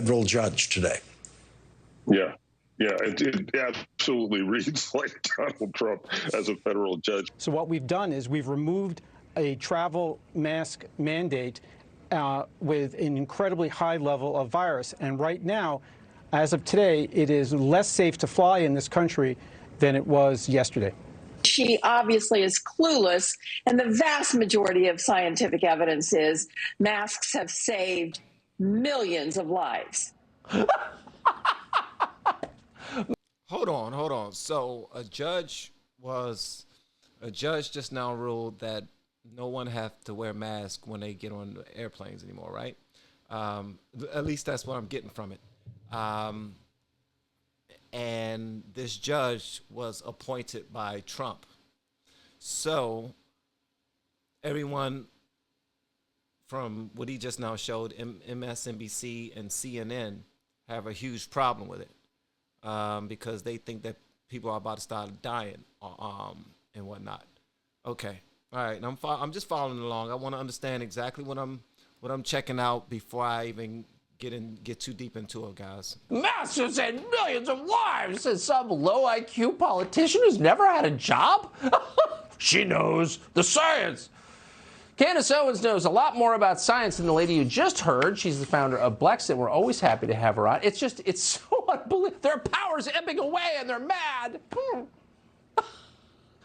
federal judge today. Yeah. Yeah, it absolutely reads like Donald Trump as a federal judge. So what we've done is we've removed a travel mask mandate with an incredibly high level of virus. And right now, as of today, it is less safe to fly in this country than it was yesterday. She obviously is clueless, and the vast majority of scientific evidence is masks have saved millions of lives. Hold on. So a judge just now ruled that no one have to wear masks when they get on airplanes anymore, right? At least that's what I'm getting from it. And this judge was appointed by Trump. So everyone from what he just now showed, MSNBC and CNN have a huge problem with it. Because they think that people are about to start dying and whatnot. Okay, all right. I'm just following along. I want to understand exactly what I'm checking out before I even get too deep into it, guys. Masks have saved millions of lives, says some low IQ politician who's never had a job. She knows the science. Candace Owens knows a lot more about science than the lady you just heard. She's the founder of Blexit. We're always happy to have her on. It's so unbelievable. Their power's ebbing away and they're mad.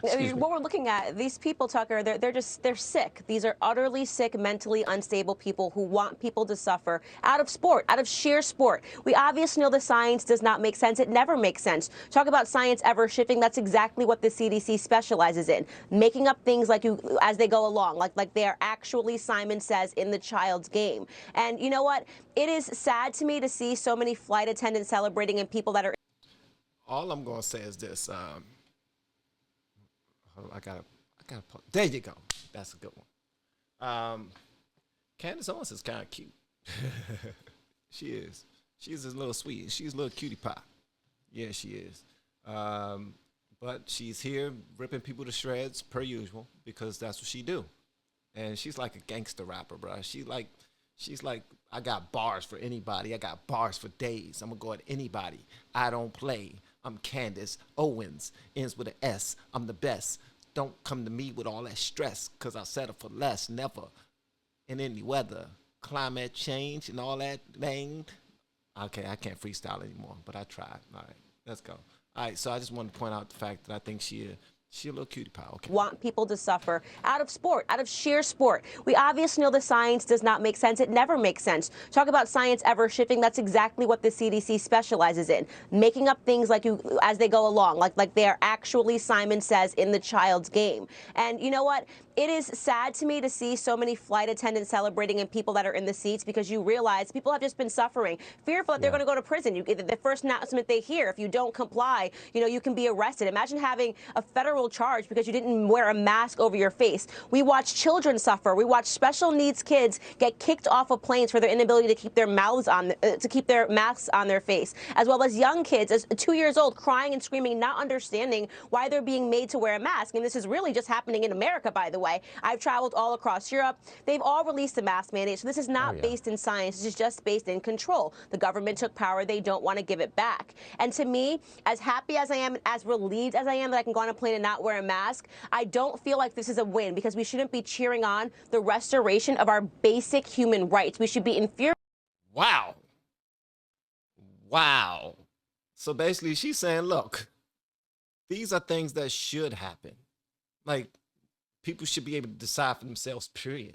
What we're looking at, these people, Tucker, they're sick. These are utterly sick, mentally unstable people who want people to suffer out of sport, out of sheer sport. We obviously know the science does not make sense. It never makes sense. Talk about science ever shifting. That's exactly what the CDC specializes in, making up things as they go along, like they are actually, Simon says, in the child's game. And you know what? It is sad to me to see so many flight attendants celebrating and people that are. All I'm gonna say is this. I gotta. There you go. That's a good one. Candace Owens is kind of cute. She is. She's a little sweet. She's a little cutie pie. Yeah, she is. But she's here ripping people to shreds per usual because that's what she do. And she's like a gangster rapper, bro. She's like, I got bars for anybody. I got bars for days. I'm gonna go at anybody. I don't play. I'm Candace Owens. Ends with an S. I'm the best. Don't come to me with all that stress, because I'll settle for less. Never. In any weather. Climate change and all that thing. Okay, I can't freestyle anymore, but I tried. All right, let's go. All right, so I just wanted to point out the fact that I think she a little cutie pie. Okay. Want people to suffer out of sport, out of sheer sport. We obviously know the science does not make sense. It never makes sense. Talk about science ever shifting. That's exactly what the CDC specializes in, making up things as they go along, like they are actually, Simon says, in the child's game. And you know what? It is sad to me to see so many flight attendants celebrating and people that are in the seats, because you realize people have just been suffering, fearful that they're going to go to prison. The first announcement they hear, if you don't comply, you can be arrested. Imagine having a federal charge because you didn't wear a mask over your face. We watch children suffer. We watch special needs kids get kicked off of planes for their inability to keep their masks on their face, as well as young kids, as 2 years old, crying and screaming, not understanding why they're being made to wear a mask. And this is really just happening in America, by the way. I've traveled all across Europe. They've all released a mask mandate. So this is not based in science. This is just based in control. The government took power. They don't want to give it back. And to me, as happy as I am, as relieved as I am that I can go on a plane and not wear a mask, I don't feel like this is a win, because we shouldn't be cheering on the restoration of our basic human rights. We should be infuriated. Wow. So basically she's saying, look, these are things that should happen. Like, people should be able to decide for themselves, period.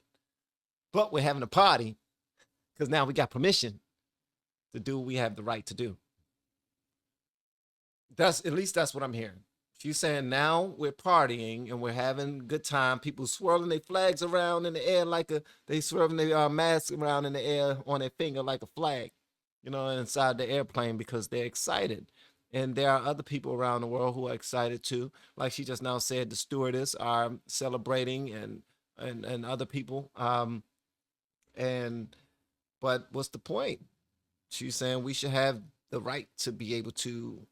But we're having a party because now we got permission to do what we have the right to do. At least that's what I'm hearing. She's saying now we're partying and we're having a good time. People swirling their flags around in the air they swirling their masks around in the air on their finger like a flag, inside the airplane, because they're excited. And there are other people around the world who are excited too. Like she just now said, the stewardess are celebrating and other people. But what's the point? She's saying we should have the right to be able to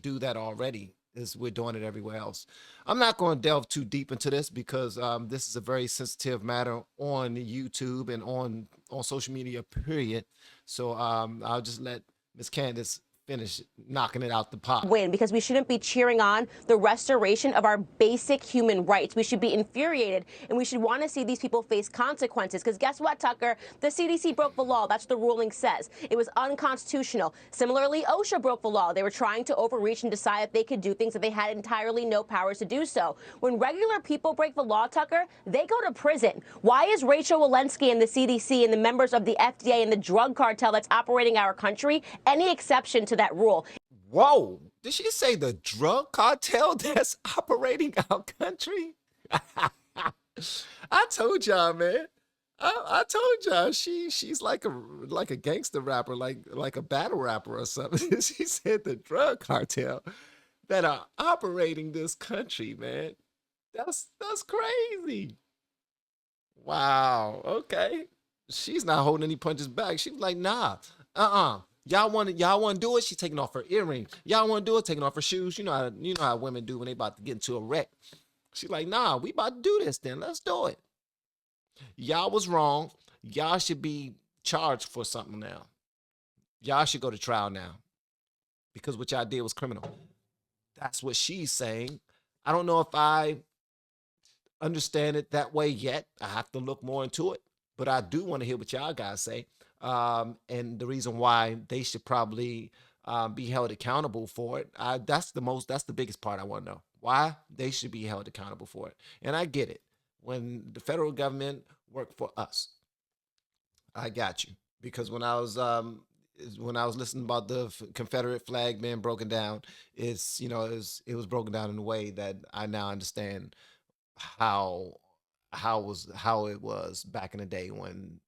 do that already, as we're doing it everywhere else. I'm not going to delve too deep into this because this is a very sensitive matter on YouTube and on on social media, period. So I'll just let Miss Candace finish knocking it out the park. Win, because we shouldn't be cheering on the restoration of our basic human rights. We should be infuriated, and we should want to see these people face consequences. Because guess what, Tucker? The CDC broke the law. That's what the ruling says. It was unconstitutional. Similarly, OSHA broke the law. They were trying to overreach and decide that they could do things that they had entirely no powers to do so. When regular people break the law, Tucker, they go to prison. Why is Rachel Walensky and the CDC and the members of the FDA and the drug cartel that's operating our country any exception to that rule? Whoa, did she say the drug cartel that's operating our country? I told y'all, man. I told y'all she's like a gangster rapper, like a battle rapper or something. She said the drug cartel that are operating this country, man. That's crazy. Wow. Okay. She's not holding any punches back. She was like, nah, Y'all want to do it? She's taking off her earrings. Y'all want to do it? Taking off her shoes. You know how women do when they about to get into a wreck. She's like, nah, we about to do this then. Let's do it. Y'all was wrong. Y'all should be charged for something now. Y'all should go to trial now because what y'all did was criminal. That's what she's saying. I don't know if I understand it that way yet. I have to look more into it, but I do want to hear what y'all guys say. And the reason why they should probably be held accountable for it. That's the biggest part I want to know. Why they should be held accountable for it. And I get it. When the federal government worked for us, I got you. Because when I was listening about the Confederate flag being broken down, it was broken down in a way that I now understand how it was back in the day when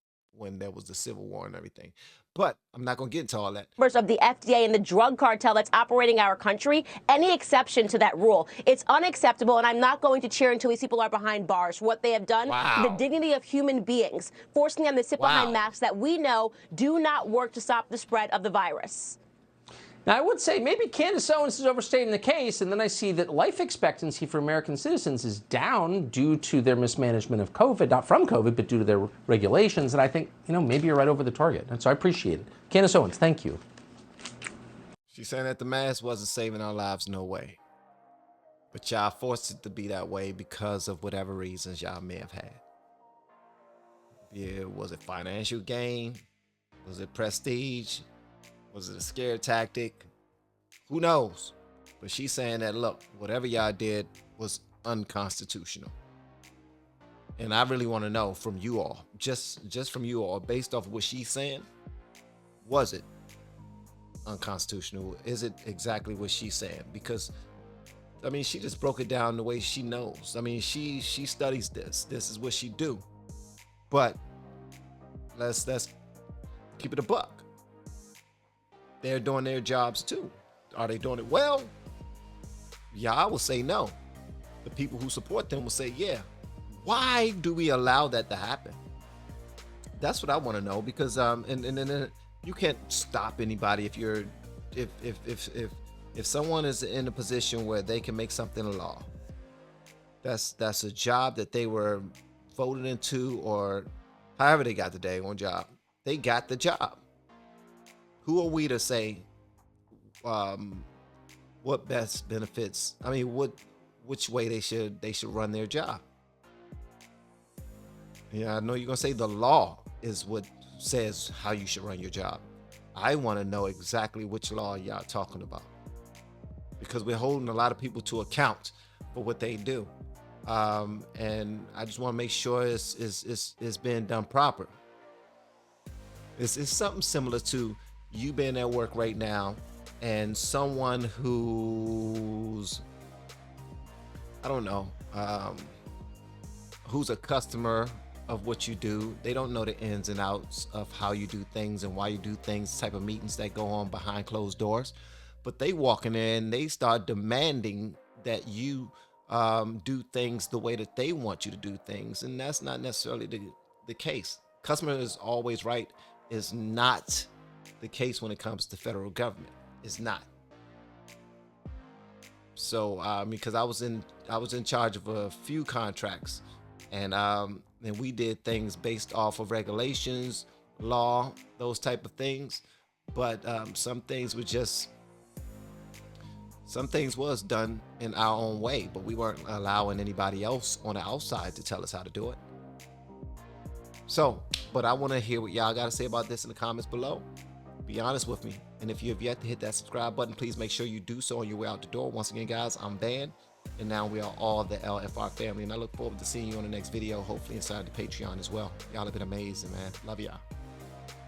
there was the Civil War and everything. But I'm not going to get into all that. Members of the FDA and the drug cartel that's operating our country, any exception to that rule. It's unacceptable, and I'm not going to cheer until these people are behind bars for what they have done to the dignity of human beings, forcing them to sit behind masks that we know do not work to stop the spread of the virus. Now, I would say maybe Candace Owens is overstating the case, and then I see that life expectancy for American citizens is down due to their mismanagement of COVID, not from COVID, but due to their regulations. And I think, maybe you're right over the target. And so I appreciate it. Candace Owens, thank you. She's saying that the mask wasn't saving our lives, no way. But y'all forced it to be that way because of whatever reasons y'all may have had. Yeah, was it financial gain? Was it prestige? Was it a scare tactic? Who knows? But she's saying that, look, whatever y'all did was unconstitutional. And I really want to know from you all, just from you all, based off of what she's saying, was it unconstitutional? Is it exactly what she's saying? Because, she just broke it down the way she knows. She studies this. This is what she do. But let's keep it a buck. They're doing their jobs too. Are they doing it well? Yeah, I will say no. The people who support them will say, yeah. Why do we allow that to happen? That's what I want to know, because and you can't stop anybody if someone is in a position where they can make something a law. That's a job that they were voted into, or however they got the day on job. They got the job. Who are we to say what best benefits? Which way they should run their job? Yeah, I know you're gonna say the law is what says how you should run your job. I want to know exactly which law y'all talking about, because we're holding a lot of people to account for what they do, and I just want to make sure it's being done proper. It's something similar to you being at work right now and someone who's, I don't know, who's a customer of what you do. They don't know the ins and outs of how you do things and why you do things, type of meetings that go on behind closed doors. But they walking in, they start demanding that you do things the way that they want you to do things. And that's not necessarily the case. Customer is always right is not the case when it comes to federal government. It's not. So because I was in charge of a few contracts, and and we did things based off of regulations, law, those type of things. But some things was done in our own way, but we weren't allowing anybody else on the outside to tell us how to do it. So, but I want to hear what y'all got to say about this in the comments below. Be honest with me. And if you have yet to hit that subscribe button, please make sure you do so on your way out the door. Once again, guys, I'm Van, and now we are all the LFR family. And I look forward to seeing you on the next video, hopefully inside the Patreon as well. Y'all have been amazing, man. Love y'all.